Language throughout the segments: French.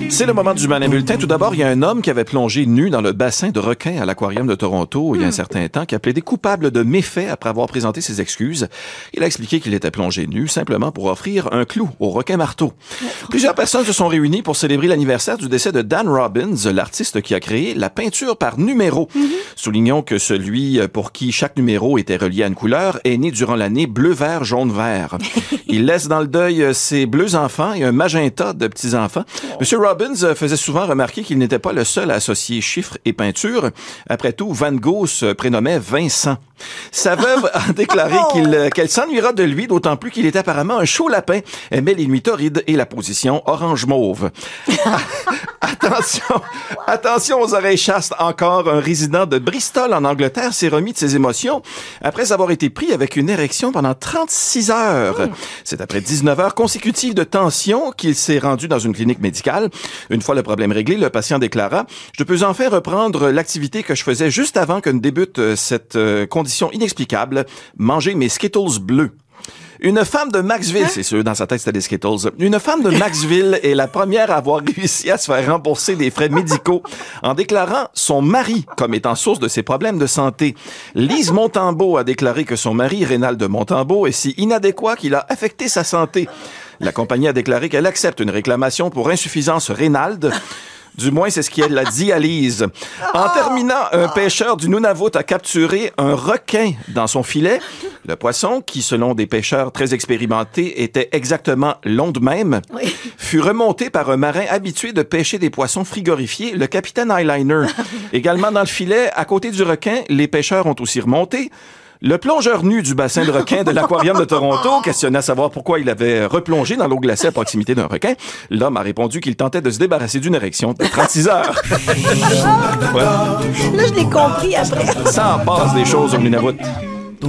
C'est le moment du Malin Bulletin. Tout d'abord, il y a un homme qui avait plongé nu dans le bassin de requins à l'Aquarium de Toronto il y a un certain temps, qui a plaidé coupable de méfaits après avoir présenté ses excuses. Il a expliqué qu'il était plongé nu simplement pour offrir un clou au requin marteau. Plusieurs personnes se sont réunies pour célébrer l'anniversaire du décès de Dan Robbins, l'artiste qui a créé la peinture par numéro. Soulignons que celui pour qui chaque numéro était relié à une couleur est né durant l'année bleu, vert, jaune, vert. Il laisse dans le deuil ses bleus enfants et un magenta de petits-enfants. Monsieur Robbins faisait souvent remarquer qu'il n'était pas le seul à associer chiffres et peinture. Après tout, Van Gogh se prénommait Vincent. Sa veuve a déclaré qu'elle s'ennuiera de lui, d'autant plus qu'il était apparemment un chaud lapin, aimait les nuits torrides et la position orange-mauve. Attention aux oreilles chastes. Encore un résident de Bristol en Angleterre s'est remis de ses émotions après avoir été pris avec une érection pendant 36 heures. C'est après 19 heures consécutives de tension qu'il s'est rendu dans une clinique médicale. Une fois le problème réglé, le patient déclara « Je peux enfin reprendre l'activité que je faisais juste avant que ne débute cette condition inexplicable, manger mes Skittles bleus. » Une femme de Maxville, c'est sûr, dans sa tête, c'était des Skittles. Une femme de Maxville est la première à avoir réussi à se faire rembourser des frais médicaux en déclarant son mari comme étant source de ses problèmes de santé. Lise Montembeau a déclaré que son mari, Rénal de Montembeau, est si inadéquat qu'il a affecté sa santé. La compagnie a déclaré qu'elle accepte une réclamation pour insuffisance rénale. Du moins, c'est ce qu'elle a dit à Lise. En terminant, un pêcheur du Nunavut a capturé un requin dans son filet. Le poisson, qui, selon des pêcheurs très expérimentés, était long de même, fut remonté par un marin habitué de pêcher des poissons frigorifiés, le capitaine Eyeliner. Également dans le filet, à côté du requin, les pêcheurs ont aussi remonté. Le plongeur nu du bassin de requins de l'Aquarium de Toronto questionnait à savoir pourquoi il avait replongé dans l'eau glacée à proximité d'un requin. L'homme a répondu qu'il tentait de se débarrasser d'une érection de 36 heures. Ouais. Là, je l'ai compris après. Ça en passe des choses au Nunavut.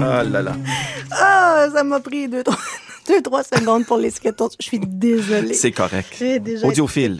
Ah là là. Ah, ça m'a pris 2-3 secondes pour les Skittles. Je suis désolée. C'est correct. J'ai déjà... Audiophile.